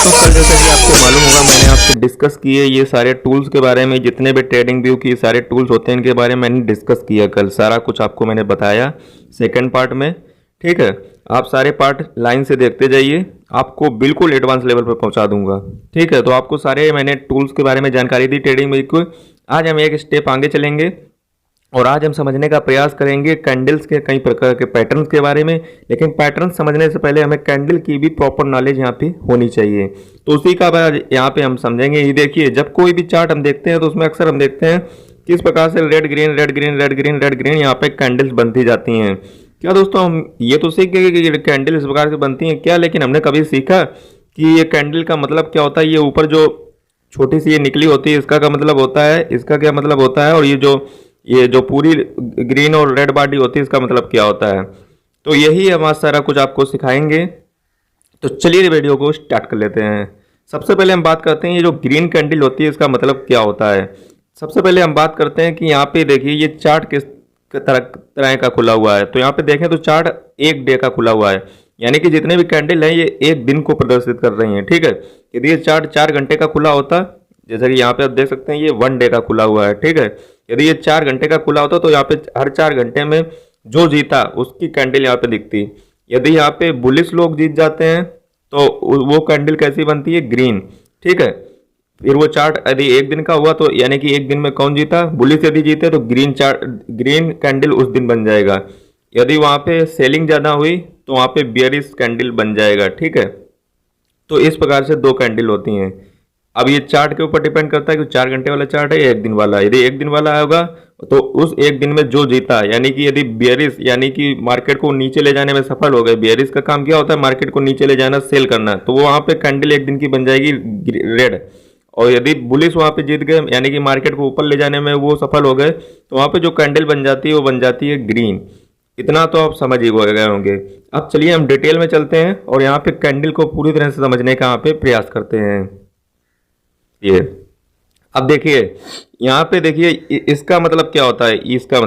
दोस्तों कल जैसा कि आपको मालूम होगा मैंने आपसे डिस्कस किए ये सारे टूल्स के बारे में, जितने भी ट्रेडिंग व्यू की सारे टूल्स होते हैं इनके बारे में मैंने डिस्कस किया कल, सारा कुछ आपको मैंने बताया सेकंड पार्ट में। ठीक है, आप सारे पार्ट लाइन से देखते जाइए, आपको बिल्कुल एडवांस लेवल पर पहुंचा दूंगा। ठीक है, तो आपको सारे मैंने टूल्स के बारे में जानकारी दी ट्रेडिंग व्यू को। आज हम एक स्टेप आगे चलेंगे और आज हम समझने का प्रयास करेंगे कैंडल्स के कई प्रकार के पैटर्न्स के बारे में। लेकिन पैटर्न समझने से पहले हमें कैंडल की भी प्रॉपर नॉलेज यहाँ पे होनी चाहिए, तो उसी का बाद यहाँ पे हम समझेंगे। ये देखिए, जब कोई भी चार्ट हम देखते हैं तो उसमें अक्सर हम देखते हैं किस प्रकार से red green red green red green red green यहाँ पे कैंडल्स बनती जाती हैं। क्या दोस्तों, हम ये तो सीख गए कि कैंडल इस प्रकार से बनती हैं क्या, लेकिन हमने कभी सीखा कि ये कैंडल का मतलब क्या होता है। ये ऊपर जो छोटी सी ये निकली होती है इसका क्या मतलब होता है, इसका क्या मतलब होता है, और ये जो पूरी ग्रीन और रेड बॉडी होती है इसका मतलब क्या होता है। तो यही हम आज सारा कुछ आपको सिखाएंगे। तो चलिए वीडियो को स्टार्ट कर लेते हैं। सबसे पहले हम बात करते हैं ये जो ग्रीन कैंडल होती है इसका मतलब क्या होता है। सबसे पहले हम बात करते हैं कि यहाँ पे देखिए ये चार्ट किस तरह का खुला हुआ है। तो यहाँ पे देखें तो चार्ट एक डे का खुला हुआ है, यानी कि जितने भी कैंडल हैं ये एक दिन को प्रदर्शित कर रही हैं। ठीक है, यदि ये चार्ट 4 घंटे का खुला होता, जैसा कि यहाँ पे आप देख सकते हैं ये 1 डे का खुला हुआ है। ठीक है, यदि ये 4 घंटे का खुला होता तो यहाँ पे हर 4 घंटे में जो जीता उसकी कैंडल यहाँ पे दिखती। यदि यहाँ पे बुलिश लोग जीत जाते हैं तो वो कैंडल कैसी बनती है, ग्रीन। ठीक है, फिर वो चार्ट यदि एक दिन का हुआ तो यानी कि एक दिन में कौन जीता, बुलिश यदि जीते तो ग्रीन कैंडल उस दिन बन जाएगा। यदि वहाँ पे सेलिंग ज़्यादा हुई तो वहाँ पे बेयरिश कैंडल बन जाएगा। ठीक है, तो इस प्रकार से 2 कैंडल होती हैं। अब ये चार्ट के ऊपर डिपेंड करता है कि 4 घंटे वाला चार्ट है या एक दिन वाला। यदि एक दिन वाला होगा तो उस एक दिन में जो जीता, यानी कि यदि बेयरिश यानी कि मार्केट को नीचे ले जाने में सफल हो गए, बेयरिश का काम क्या होता है, मार्केट को नीचे ले जाना, सेल करना, तो वो वहाँ पे कैंडल एक दिन की बन जाएगी रेड। और यदि बुलिश वहाँ पे जीत गए यानी कि मार्केट को ऊपर ले जाने में वो सफल हो गए, तो वहाँ पे जो कैंडल बन जाती है वो बन जाती है ग्रीन। इतना तो आप समझ ही गए होंगे। अब चलिए हम डिटेल में चलते हैं और यहाँ पे कैंडल को पूरी तरह से समझने का यहाँ पे प्रयास करते हैं। ये अब देखिए, यहाँ पे देखिए इसका मतलब क्या होता है, इसका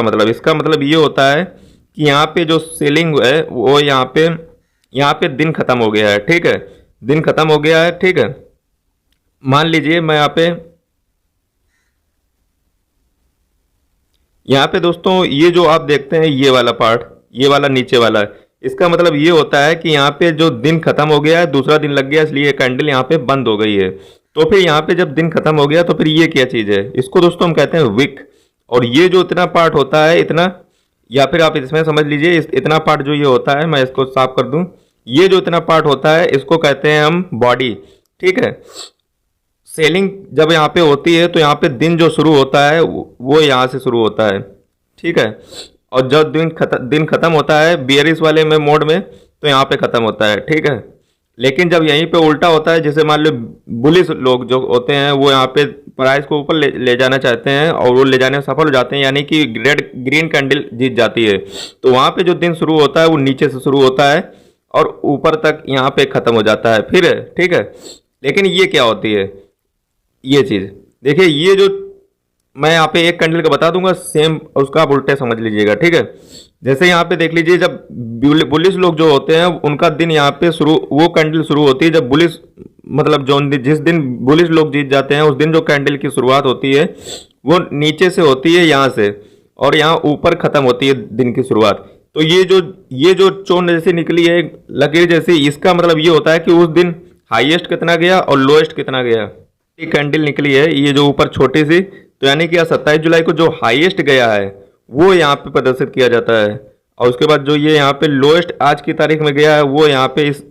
मतलब ये होता है कि यहाँ पे जो सेलिंग है वो यहाँ पे दिन खत्म हो गया है। ठीक है, दिन खत्म हो गया है। ठीक है, मान लीजिए मैं यहाँ पे दोस्तों ये जो आप देखते हैं ये वाला पार्ट, ये वाला नीचे वाला, इसका मतलब ये होता है कि यहाँ पे जो दिन खत्म हो गया है, दूसरा दिन लग गया, इसलिए कैंडल यहाँ पे बंद हो गई है। तो फिर यहाँ पे जब दिन खत्म हो गया तो फिर ये क्या चीज़ है, इसको दोस्तों हम कहते हैं विक। और ये जो इतना पार्ट होता है, इतना, या फिर आप इसमें समझ लीजिए इतना पार्ट जो ये होता है, मैं इसको साफ कर दूं, ये जो इतना पार्ट होता है इसको कहते हैं हम बॉडी। ठीक है, सेलिंग जब यहाँ पे होती है तो यहाँ पे दिन जो शुरू होता है वो यहाँ से शुरू होता है। ठीक है, और जब दिन खत्म होता है बियरिश वाले में मोड में तो यहाँ पे खत्म होता है। ठीक है, लेकिन जब यहीं पे उल्टा होता है, जैसे मान लो बुलिश लोग जो होते हैं वो यहाँ पे प्राइस को ऊपर ले जाना चाहते हैं और वो ले जाने में सफल हो जाते हैं, यानी कि ग्रीन कैंडल जीत जाती है, तो वहाँ पे जो दिन शुरू होता है वो नीचे से शुरू होता है और ऊपर तक यहाँ पे खत्म हो जाता है फिर। ठीक है, लेकिन ये क्या होती है, ये चीज़ देखिए, ये जो मैं यहाँ पे एक कैंडल का बता दूंगा, सेम उसका आप उल्टे समझ लीजिएगा। ठीक है, जैसे यहाँ पे देख लीजिए, जब बुलिश लोग जो होते हैं उनका दिन यहाँ पे शुरू, वो कैंडल शुरू होती है जब बुलिश, मतलब जिस दिन बुलिश लोग जीत जाते हैं उस दिन जो कैंडल की शुरुआत होती है वो नीचे से होती है यहाँ से, और यहाँ ऊपर खत्म होती है दिन की शुरुआत। तो ये जो चोन जैसी निकली है लकीर जैसी, इसका मतलब ये होता है कि उस दिन हाईएस्ट कितना गया और लोएस्ट कितना गया। ये कैंडल निकली है ये जो ऊपर छोटी सी, तो यानी कि 27 जुलाई को जो हाईएस्ट गया है वो यहाँ पे प्रदर्शित किया जाता है, और उसके बाद जो ये यहाँ पे लोएस्ट आज की तारीख में गया है वो यहाँ पे इस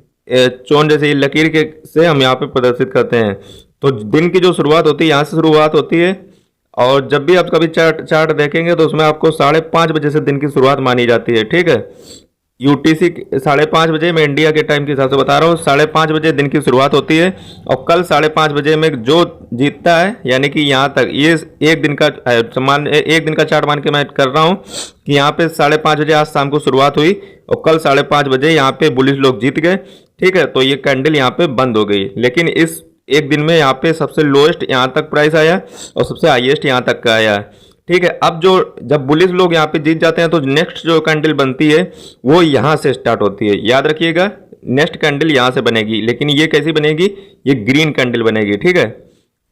चोन जैसे लकीर के से हम यहाँ पे प्रदर्शित करते हैं। तो दिन की जो शुरुआत होती है यहाँ से शुरुआत होती है, और जब भी आप कभी चार्ट देखेंगे तो उसमें आपको 5:30 बजे से दिन की शुरुआत मानी जाती है। ठीक है, यूटीसी 5:30 बजे, मैं इंडिया के टाइम के हिसाब से बता रहा हूँ, 5:30 बजे दिन की शुरुआत होती है, और कल 5:30 बजे में जो जीतता है, यानी कि यहाँ तक ये एक दिन का एक दिन का चार्ट मान के मैं कर रहा हूँ कि यहाँ पे 5:30 बजे आज शाम को शुरुआत हुई और कल 5:30 बजे यहाँ पे बुलिश लोग जीत गए। ठीक है, तो ये कैंडल यहाँ पे बंद हो गई, लेकिन इस एक दिन में यहाँ पे सबसे लोएस्ट यहाँ तक प्राइस आया और सबसे हाईएस्ट यहाँ तक का आया। ठीक है, अब जब बुलिश लोग यहाँ पे जीत जाते हैं तो नेक्स्ट जो कैंडल बनती है वो यहाँ से स्टार्ट होती है, याद रखिएगा। नेक्स्ट कैंडल यहाँ से बनेगी, लेकिन ये कैसी बनेगी, ये ग्रीन कैंडल बनेगी, ठीक है।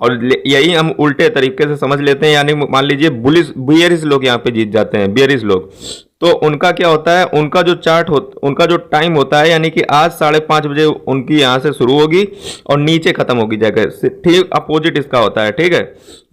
और यही हम उल्टे तरीके से समझ लेते हैं, यानी मान लीजिए बुलिश बियरिश लोग यहाँ पे जीत जाते हैं, बियरिश लोग, तो उनका क्या होता है, उनका जो चार्ट उनका जो टाइम होता है, यानी कि आज 5:30 बजे उनकी यहाँ से शुरू होगी और नीचे खत्म होगी जाकर, ठीक अपोजिट इसका होता है, ठीक है।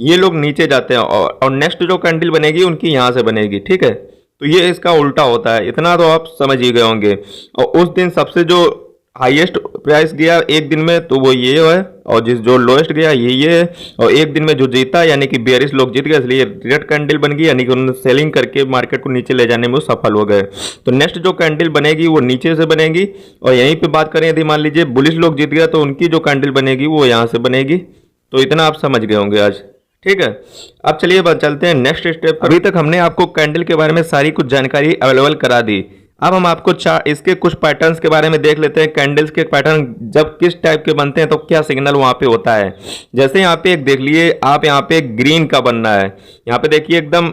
ये लोग नीचे जाते हैं और नेक्स्ट जो कैंडल बनेगी उनकी यहाँ से बनेगी, ठीक है। तो ये इसका उल्टा होता है, इतना तो आप समझ ही गए होंगे। और उस दिन सबसे जो हाईएस्ट प्राइस गया एक दिन में तो वो ये है, और जो लोएस्ट गया ये है, और एक दिन में जो जीता यानी कि बियरिश लोग जीत गए, इसलिए रेड कैंडल बन गई, यानी कि उन्होंने सेलिंग करके मार्केट को नीचे ले जाने में वो सफल हो गए। तो नेक्स्ट जो कैंडल बनेगी वो नीचे से बनेगी, और यहीं पे बात करें यदि मान लीजिए बुलिश लोग जीत गया तो उनकी जो कैंडल बनेगी वो यहाँ से बनेगी। तो इतना आप समझ गए होंगे आज, ठीक है। अब चलिए बात चलते हैं नेक्स्ट स्टेप। अभी तक हमने आपको कैंडल के बारे में सारी कुछ जानकारी अवेलेबल करा दी। अब हम आपको इसके कुछ पैटर्न्स के बारे में देख लेते हैं। कैंडल्स के पैटर्न जब किस टाइप के बनते हैं तो क्या सिग्नल वहां पे होता है। जैसे यहाँ पे एक देख लिए आप, यहाँ पे ग्रीन का बनना है, यहाँ पे देखिए एकदम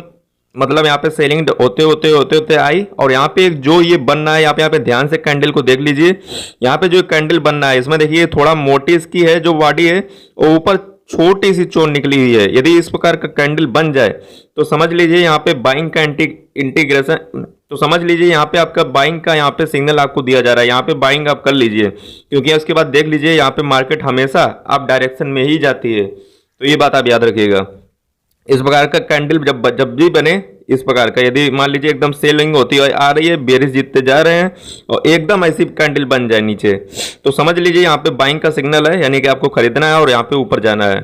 मतलब यहाँ पे सेलिंग होते होते आई, और यहाँ पे एक जो ये बनना है, यहाँ पे ध्यान से कैंडल को देख लीजिए। यहाँ पे जो कैंडल बनना है इसमें देखिए थोड़ा मोटी इसकी है जो बॉडी है, और ऊपर छोटी सी चोन निकली हुई है। यदि इस प्रकार का कैंडल बन जाए तो समझ लीजिए यहाँ पे बाइंग का इंटीग्रेशन, तो समझ लीजिए यहाँ पे आपका बाइंग का यहाँ पे सिग्नल आपको दिया जा रहा है, यहाँ पे बाइंग आप कर लीजिए, क्योंकि उसके बाद देख लीजिए यहाँ पे मार्केट हमेशा आप डायरेक्शन में ही जाती है। तो ये बात आप याद रखिएगा। इस प्रकार का कैंडल जब भी बने इस प्रकार का, यदि मान लीजिए एकदम सेलिंग होती है आ रही है, बेरिश जीतते जा रहे हैं, और एकदम ऐसी कैंडल बन जाए नीचे, तो समझ लीजिए यहाँ पे बाइंग का सिग्नल है, यानी कि आपको खरीदना है और यहाँ पे ऊपर जाना है।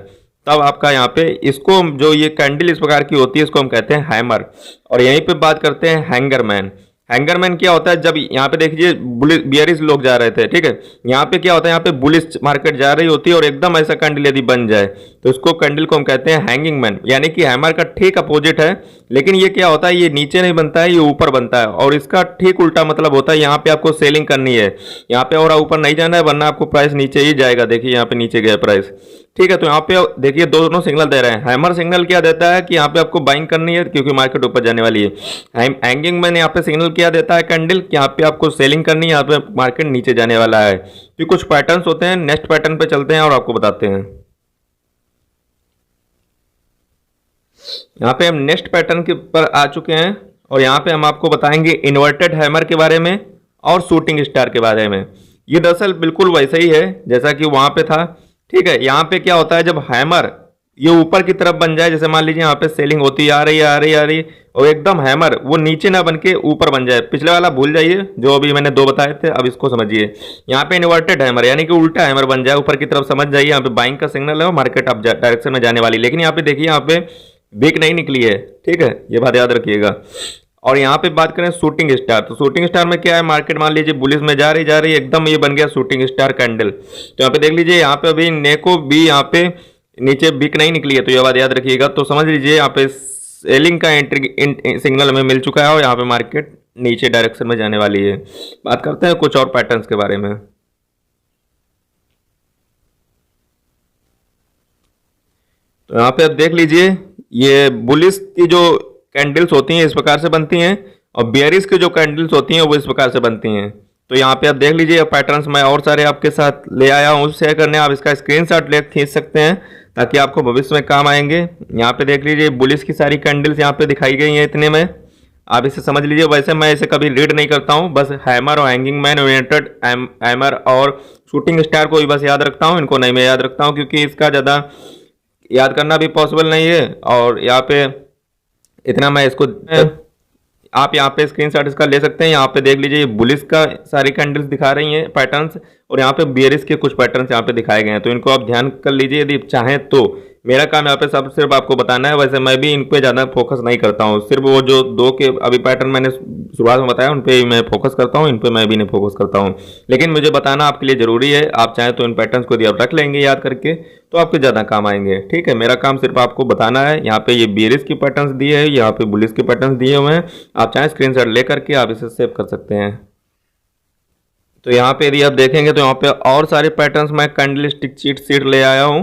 तब आपका यहाँ पे इसको जो ये कैंडल इस प्रकार की होती है इसको हम कहते हैं हैमर। और यहीं पे बात करते हैं हैंगरमैन। हैंगरमैन क्या होता है, जब यहाँ पे देखिए बियरिश लोग जा रहे थे, ठीक है, यहाँ पे क्या होता है, यहाँ पे बुलिश मार्केट जा रही होती है और एकदम ऐसा कैंडल यदि बन जाए तो इसको कैंडल को हम कहते हैं हैंगिंग मैन, यानी कि हैमर का ठीक अपोजिट है। लेकिन ये क्या होता है, ये नीचे नहीं बनता है, ये ऊपर बनता है, और इसका ठीक उल्टा मतलब होता है, यहाँ पे आपको सेलिंग करनी है, यहाँ पे और ऊपर नहीं जाना है, वरना आपको प्राइस नीचे ही जाएगा। देखिए यहाँ पे नीचे गया प्राइस, ठीक है। तो यहाँ पे देखिए दोनों सिग्नल दे रहे हैं। हैमर सिग्नल क्या देता है कि यहाँ पे आपको बाइंग करनी है क्योंकि मार्केट ऊपर जाने वाली है। हैंगिंग मैन यहाँ पे सिग्नल क्या देता है कैंडल कि यहाँ पे आपको सेलिंग करनी है, यहाँ पे मार्केट नीचे जाने वाला है। तो कुछ पैटर्न्स होते हैं। नेक्स्ट पैटर्न पे चलते हैं और आपको बताते हैं। यहाँ पे हम नेक्स्ट पैटर्न के पर आ चुके हैं, और यहाँ पे हम आपको बताएंगे इन्वर्टेड हैमर के बारे में और शूटिंग स्टार के बारे में। ये दरअसल बिल्कुल वैसा ही है जैसा कि वहां पे था, ठीक है। यहाँ पे क्या होता है, जब हैमर ये ऊपर की तरफ बन जाए, जैसे मान लीजिए यहाँ पे सेलिंग होती आ रही और एकदम हैमर वो नीचे ना बन के ऊपर बन जाए। पिछले वाला भूल जाइए जो अभी मैंने दो बताए थे, अब इसको समझिए। यहाँ पे इन्वर्टेड हैमर यानी कि उल्टा हैमर बन जाए ऊपर की तरफ, समझ जाइए यहाँ पे बाइंग का सिग्नल है और मार्केट अब डायरेक्शन में जाने वाली। लेकिन यहाँ पे देखिए यहाँ पे वीक नहीं निकली है, ठीक है, ये बात याद रखिएगा। और यहाँ पे बात करें शूटिंग स्टार, तो शूटिंग स्टार में क्या है, मार्केट मान लीजिए बुलिश में जा रही एकदम ये बन गया शूटिंग स्टार कैंडल। तो यहाँ पे देख लीजिए यहाँ पे अभी नेको भी यहाँ पे नीचे बिक नहीं निकली है, तो ये बात याद रखिएगा। तो समझ लीजिए यहाँ पे सेलिंग का एंट्री सिग्नल हमें मिल चुका है और यहाँ पे मार्केट नीचे डायरेक्शन में जाने वाली है। बात करते हैं कुछ और पैटर्न्स के बारे में। तो यहाँ पे आप देख लीजिए ये बुलिश की जो कैंडल्स होती हैं इस प्रकार से बनती हैं, और बेयरिश की जो कैंडल्स होती हैं वो इस प्रकार से बनती हैं। तो यहाँ पे आप देख लीजिए पैटर्न्स मैं और सारे आपके साथ ले आया हूँ शेयर करने। आप इसका स्क्रीनशॉट ले खींच सकते हैं ताकि आपको भविष्य में काम आएंगे। यहाँ पे देख लीजिए बुलिश की सारी कैंडल्स यहाँ पे दिखाई गई हैं इतने में, आप इसे समझ लीजिए। वैसे मैं इसे कभी रीड नहीं करता हूँ, बस हैमर और हैंगिंग मैन, ओरिएंटेड हैमर और शूटिंग स्टार को ही बस याद रखता हूँ, इनको नहीं मैं याद रखता हूँ क्योंकि इसका ज़्यादा याद करना भी पॉसिबल नहीं है। और यहाँ पे इतना मैं इसको आप यहाँ पे स्क्रीनशॉट इसका ले सकते हैं। यहाँ पे देख लीजिए बुलिश का सारी कैंडल्स दिखा रही हैं पैटर्न्स, और यहाँ पे बेयरिश के कुछ पैटर्न्स यहाँ पे दिखाए गए हैं, तो इनको आप ध्यान कर लीजिए यदि चाहें तो। मेरा काम यहाँ पे सब सिर्फ आपको बताना है, वैसे मैं भी इन पे ज़्यादा फोकस नहीं करता हूँ, सिर्फ वो जो दो के अभी पैटर्न मैंने शुरुआत में बताया उन पे ही मैं फोकस करता हूँ, इन पे मैं भी नहीं फोकस करता हूँ। लेकिन मुझे बताना आपके लिए ज़रूरी है, आप चाहें तो इन पैटर्न्स को यदि आप रख लेंगे याद करके तो आपके ज़्यादा काम आएंगे, ठीक है। मेरा काम सिर्फ आपको बताना है। यहाँ पे ये बेयरिश की पैटर्न्स दिए हैं, यहाँ पे बुलिश के पैटर्न्स दिए हुए हैं, आप चाहें स्क्रीनशॉट ले करके आप इसे सेव कर सकते हैं। तो यहाँ पे यदि आप देखेंगे तो यहाँ पे और सारे पैटर्न्स मैं कैंडल स्टिक चीट शीट ले आया हूँ,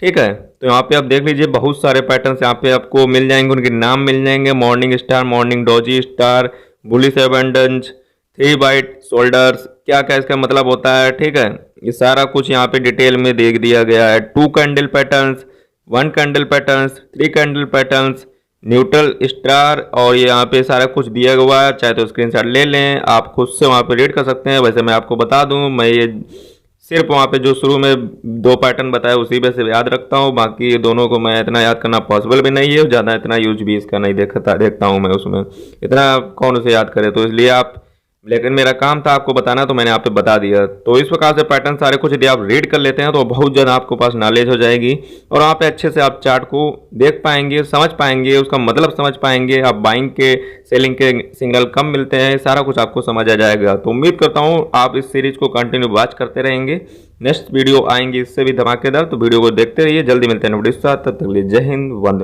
ठीक है। तो यहाँ पे आप देख लीजिए बहुत सारे पैटर्न्स यहाँ पे आपको मिल जाएंगे, उनके नाम मिल जाएंगे, morning star, morning doji star, bullish abundance, 3 white shoulders, क्या क्या इसका मतलब होता है, ठीक है। ये सारा कुछ यहाँ पे डिटेल में देख दिया गया है। 2 candle patterns, 1 candle patterns, 3 candle patterns, neutral star, और ये यहाँ पे सारा कुछ दिया हुआ है। चाहे तो स्क्रीनशॉट ले लें, आप खुद से वहाँ पे रीड कर सकते हैं। वैसे मैं आपको बता दूँ, मैं ये सिर्फ वहाँ पे जो शुरू में 2 पैटर्न बताया उसी में से याद रखता हूँ। बाकी ये दोनों को मैं इतना याद करना पॉसिबल भी नहीं है, ज़्यादा इतना यूज भी इसका नहीं देखता हूँ मैं उसमें, इतना कौन उसे याद करे। तो इसलिए आप, लेकिन मेरा काम था आपको बताना, तो मैंने आप पे बता दिया। तो इस प्रकार से पैटर्न सारे कुछ यदि आप रीड कर लेते हैं तो बहुत ज़्यादा आपको पास नॉलेज हो जाएगी, और वहाँ पे अच्छे से आप चार्ट को देख पाएंगे, समझ पाएंगे, उसका मतलब समझ पाएंगे। आप बाइंग के सेलिंग के सिग्नल कम मिलते हैं, सारा कुछ आपको समझ आ जाएगा। तो उम्मीद करता हूँ आप इस सीरीज को कंटिन्यू वॉच करते रहेंगे। नेक्स्ट वीडियो आएंगे इससे भी धमाकेदार, तो वीडियो को देखते रहिए। जल्दी मिलते हैं वीडियो के साथ, तब तक के लिए जय हिंद, वंदे।